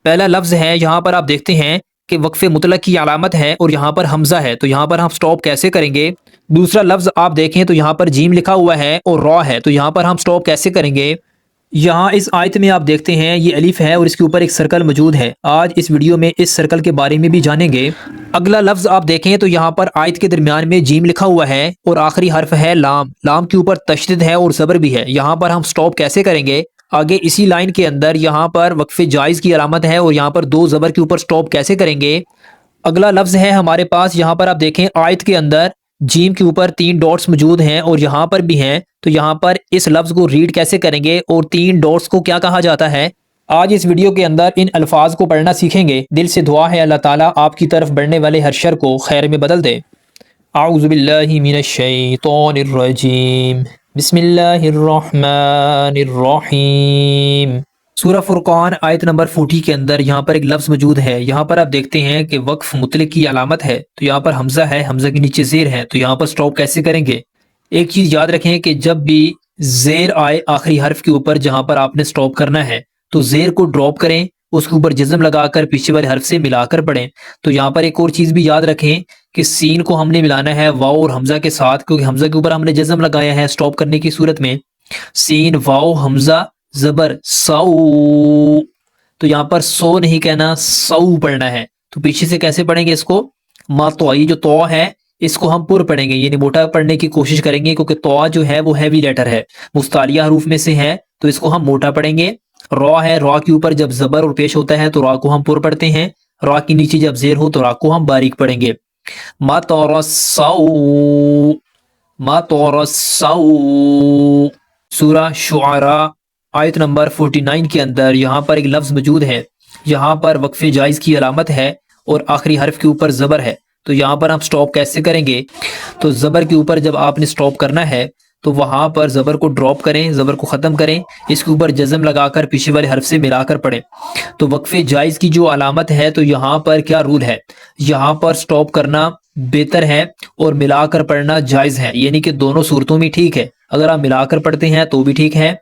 پہلا لفظ ہے، یہاں پر آپ دیکھتے ہیں کہ وقف مطلق کی علامت ہے اور یہاں پر حمزہ ہے، تو یہاں پر ہم سٹاپ کیسے کریں گے؟ دوسرا لفظ آپ دیکھیں تو یہاں پر جیم لکھا ہوا ہے اور را ہے، تو یہاں پر ہم سٹاپ کیسے کریں گے؟ یہاں اس آیت میں آپ دیکھتے ہیں یہ الف ہے اور اس کے اوپر ایک سرکل موجود ہے۔ آج اس ویڈیو میں اس سرکل کے بارے میں بھی جانیں گے۔ اگلا لفظ آپ دیکھیں تو یہاں پر آیت کے درمیان میں جیم لکھا ہوا ہے اور آخری حرف ہے لام۔ لام کے اوپر تشدد ہے اور زبر بھی ہے، یہاں پر ہم سٹاپ کیسے کریں گے؟ آگے اسی لائن کے اندر یہاں پر وقف جائز کی علامت ہے اور یہاں پر دو زبر کے اوپر سٹاپ کیسے کریں گے؟ اگلا لفظ ہے ہمارے پاس، یہاں پر آپ دیکھیں آیت کے اندر جیم کے اوپر 3 ڈاٹس موجود ہیں اور یہاں پر بھی ہیں، تو یہاں پر اس لفظ کو ریڈ کیسے کریں گے اور 3 ڈاٹس کو کیا کہا جاتا ہے؟ آج اس ویڈیو کے اندر ان الفاظ کو پڑھنا سیکھیں گے۔ دل سے دعا ہے اللہ تعالیٰ آپ کی طرف بڑھنے والے ہر شر کو خیر میں بدل دے۔ اعوذ باللہ من الشیطان الرجیم، بسم اللہ الرحمن الرحیم۔ سورہ فرقان آیت نمبر 40 کے اندر یہاں پر ایک لفظ موجود ہے، یہاں پر آپ دیکھتے ہیں کہ وقف مطلق کی علامت ہے، تو یہاں پر حمزہ ہے، حمزہ کے نیچے زیر ہے، تو یہاں پر سٹاپ کیسے کریں گے؟ ایک چیز یاد رکھیں کہ جب بھی زیر آئے آخری حرف کے اوپر جہاں پر آپ نے سٹاپ کرنا ہے تو زیر کو ڈراپ کریں، اس کے اوپر جزم لگا کر پیچھے والے حرف سے ملا کر پڑھیں۔ تو یہاں پر ایک اور چیز بھی یاد رکھیں کہ سین کو ہم نے ملانا ہے واو اور حمزہ کے ساتھ، کیونکہ حمزہ کے اوپر ہم نے جزم لگایا ہے سٹاپ کرنے کی صورت میں، سین واو حمزہ زبر سو، تو یہاں پر سو نہیں کہنا، سو پڑھنا ہے۔ تو پیچھے سے کیسے پڑھیں گے اس کو؟ ما تو، یہ جو تو ہے اس کو ہم پر پڑھیں گے، یعنی موٹا پڑھنے کی کوشش کریں گے، کیونکہ تو جو ہے وہ ہیوی لیٹر ہے، مستعلیہ حروف میں سے ہے، تو اس کو ہم موٹا پڑھیں گے۔ را ہے، را کے اوپر جب زبر اور پیش ہوتا ہے تو را کو ہم پر پڑھتے ہیں، را کے نیچے جب زیر ہو تو را کو ہم باریک پڑھیں گے۔ ما ترسو، ما ترسو۔ سورہ شعراء آیت نمبر 49 کے اندر یہاں پر ایک لفظ موجود ہے، یہاں پر وقف جائز کی علامت ہے اور آخری حرف کے اوپر زبر ہے، تو یہاں پر ہم سٹاپ کیسے کریں گے؟ تو زبر کے اوپر جب آپ نے سٹاپ کرنا ہے تو وہاں پر زبر کو ڈراپ کریں، زبر کو ختم کریں، اس کے اوپر جزم لگا کر پیچھے والے حرف سے ملا کر پڑھیں۔ تو وقف جائز کی جو علامت ہے تو یہاں پر کیا رول ہے؟ یہاں پر سٹاپ کرنا بہتر ہے اور ملا کر پڑھنا جائز ہے، یعنی کہ دونوں صورتوں میں ٹھیک ہے۔ اگر آپ ملا کر پڑھتے ہیں تو بھی ٹھیک ہے،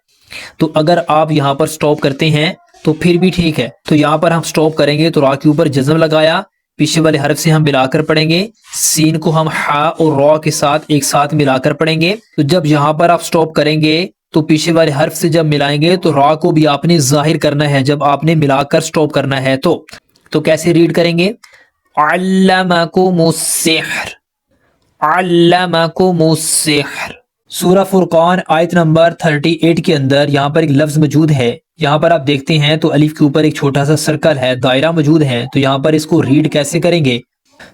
تو اگر آپ یہاں پر سٹاپ کرتے ہیں تو پھر بھی ٹھیک ہے۔ تو یہاں پر ہم سٹاپ کریں گے تو را کے اوپر جزم لگایا، پیچھے والے حرف سے ہم ملا کر پڑھیں گے، سین کو ہم ہا اور را کے ساتھ ایک ساتھ ملا کر پڑھیں گے۔ تو جب یہاں پر آپ سٹاپ کریں گے تو پیچھے والے حرف سے جب ملائیں گے تو را کو بھی آپ نے ظاہر کرنا ہے، جب آپ نے ملا کر سٹاپ کرنا ہے تو کیسے ریڈ کریں گے؟ علمکم السحر، علمکم السحر۔ سورہ فرقان آیت نمبر 38 کے اندر یہاں پر ایک لفظ موجود ہے، یہاں پر آپ دیکھتے ہیں تو الف کے اوپر ایک چھوٹا سا سرکل ہے، دائرہ موجود ہے، تو یہاں پر اس کو ریڈ کیسے کریں گے؟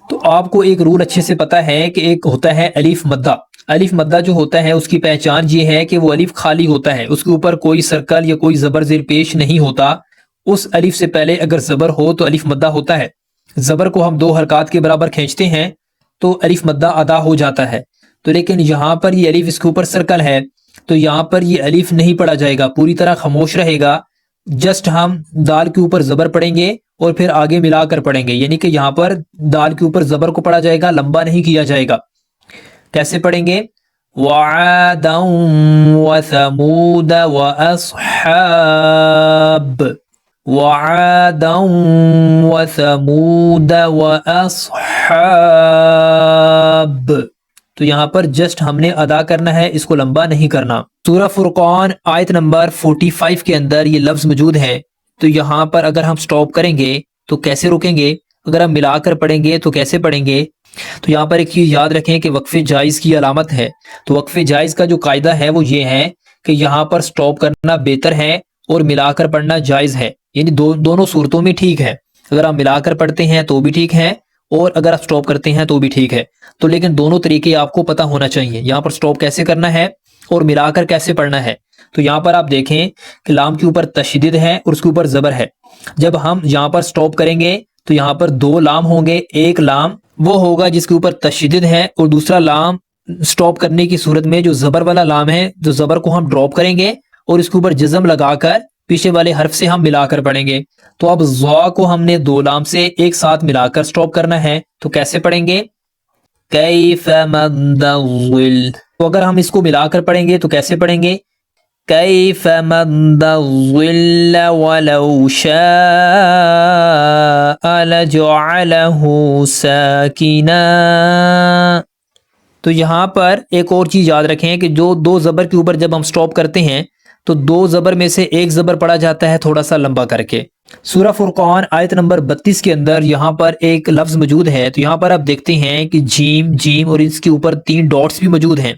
تو آپ کو ایک رول اچھے سے پتا ہے کہ ایک ہوتا ہے الف مدہ۔ الف مدہ جو ہوتا ہے اس کی پہچان یہ ہے کہ وہ الف خالی ہوتا ہے، اس کے اوپر کوئی سرکل یا کوئی زبر زیر پیش نہیں ہوتا۔ اس الف سے پہلے اگر زبر ہو تو الف مدہ ہوتا ہے، زبر کو ہم 2 حرکات کے برابر کھینچتے ہیں تو الف مدہ ادا ہو جاتا ہے۔ تو لیکن یہاں پر یہ الف اس کے اوپر سرکل ہے تو یہاں پر یہ الف نہیں پڑھا جائے گا، پوری طرح خاموش رہے گا، جسٹ ہم دال کے اوپر زبر پڑھیں گے اور پھر آگے ملا کر پڑھیں گے، یعنی کہ یہاں پر دال کے اوپر زبر کو پڑھا جائے گا، لمبا نہیں کیا جائے گا۔ کیسے پڑھیں گے؟ وَعَادًا وَثَمُودَ وَأَصْحَابَ، وَعَادًا وَثَمُودَ وَأَصْحَابَ۔ تو یہاں پر جسٹ ہم نے ادا کرنا ہے، اس کو لمبا نہیں کرنا۔ سورہ فرقان آیت نمبر 45 کے اندر یہ لفظ موجود ہے، تو یہاں پر اگر ہم سٹاپ کریں گے تو کیسے رکیں گے؟ اگر ہم ملا کر پڑھیں گے تو کیسے پڑھیں گے؟ تو یہاں پر ایک چیز یاد رکھیں کہ وقف جائز کی علامت ہے، تو وقف جائز کا جو قاعدہ ہے وہ یہ ہے کہ یہاں پر سٹاپ کرنا بہتر ہے اور ملا کر پڑھنا جائز ہے، یعنی دونوں صورتوں میں ٹھیک ہے۔ اگر آپ ملا کر پڑھتے ہیں تو بھی ٹھیک ہے اور اگر آپ سٹاپ کرتے ہیں تو بھی ٹھیک ہے، تو لیکن دونوں طریقے آپ کو پتہ ہونا چاہیے، یہاں پر سٹاپ کیسے کرنا ہے اور ملا کر کیسے پڑھنا ہے۔ تو یہاں پر آپ دیکھیں کہ لام کے اوپر تشدید ہے اور اس کے اوپر زبر ہے، جب ہم یہاں پر سٹاپ کریں گے تو یہاں پر 2 لام ہوں گے، ایک لام وہ ہوگا جس کے اوپر تشدید ہے اور دوسرا لام سٹاپ کرنے کی صورت میں جو زبر والا لام ہے، جو زبر کو ہم ڈراپ کریں گے اور اس کے اوپر جزم لگا کر پیچھے والے حرف سے ہم ملا کر پڑھیں گے۔ تو اب ضا کو ہم نے 2 لام سے ایک ساتھ ملا کر سٹاپ کرنا ہے، تو کیسے پڑھیں گے؟ کیف مد الظل۔ تو اگر ہم اس کو ملا کر پڑھیں گے تو کیسے پڑھیں گے؟ کیف مد الظل ولو شاء لجعلہ ساکنا. تو یہاں پر ایک اور چیز یاد رکھیں کہ جو دو زبر کے اوپر جب ہم سٹاپ کرتے ہیں تو دو زبر میں سے ایک زبر پڑا جاتا ہے تھوڑا سا لمبا کر کے. سورہ فرقان آیت نمبر 32 کے اندر یہاں پر ایک لفظ موجود ہے. تو یہاں پر آپ دیکھتے ہیں کہ جیم جیم اور اس کے اوپر 3 ڈاٹس بھی موجود ہیں.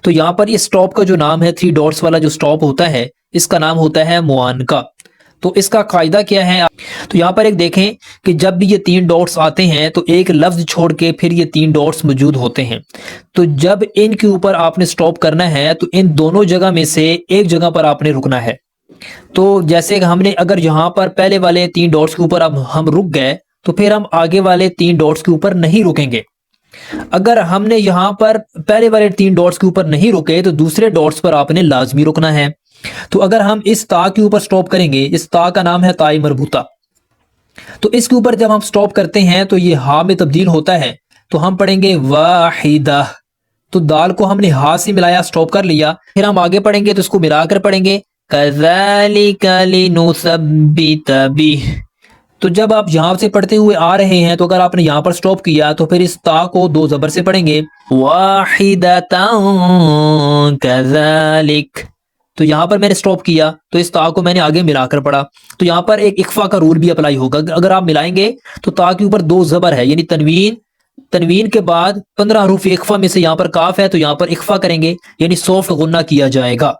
تو یہاں پر یہ سٹاپ کا جو نام ہے 3 ڈاٹس والا جو سٹاپ ہوتا ہے اس کا نام ہوتا ہے معانقہ. تو اس کا قاعدہ کیا ہے؟ تو یہاں پر ایک دیکھیں کہ جب بھی یہ 3 ڈاٹس آتے ہیں تو ایک لفظ چھوڑ کے پھر یہ 3 ڈاٹس موجود ہوتے ہیں. تو جب ان کے اوپر آپ نے سٹاپ کرنا ہے تو ان دونوں جگہ میں سے ایک جگہ پر آپ نے رکنا ہے. تو جیسے کہ ہم نے اگر یہاں پر پہلے والے 3 ڈاٹس کے اوپر اب ہم رک گئے تو پھر ہم آگے والے 3 ڈاٹس کے اوپر نہیں رکیں گے. اگر ہم نے یہاں پر پہلے والے 3 ڈاٹس کے اوپر نہیں رکے تو دوسرے ڈاٹس پر آپ نے لازمی رکنا ہے. تو اگر ہم اس تا کے اوپر سٹاپ کریں گے، اس تا کا نام ہے تاء مربوطہ، تو اس کے اوپر جب ہم سٹاپ کرتے ہیں تو یہ ہا میں تبدیل ہوتا ہے. تو ہم پڑھیں گے واحدہ. تو دال کو ہم نے ہا سے ملایا، سٹاپ کر لیا، پھر ہم آگے پڑھیں گے تو اس کو ملا کر پڑھیں گے کذالک لنثبت بہ. تو جب آپ یہاں سے پڑھتے ہوئے آ رہے ہیں تو اگر آپ نے یہاں پر سٹاپ کیا تو پھر اس تا کو 2 زبر سے پڑھیں گے واحدۃ کذالک. تو یہاں پر میں نے سٹاپ کیا تو اس تا کو میں نے آگے ملا کر پڑھا. تو یہاں پر ایک اخفا کا رول بھی اپلائی ہوگا. اگر آپ ملائیں گے تو تا کے اوپر 2 زبر ہے یعنی تنوین کے بعد 15 حروف اخفا میں سے یہاں پر کاف ہے تو یہاں پر اخفا کریں گے یعنی سافٹ غنہ کیا جائے گا.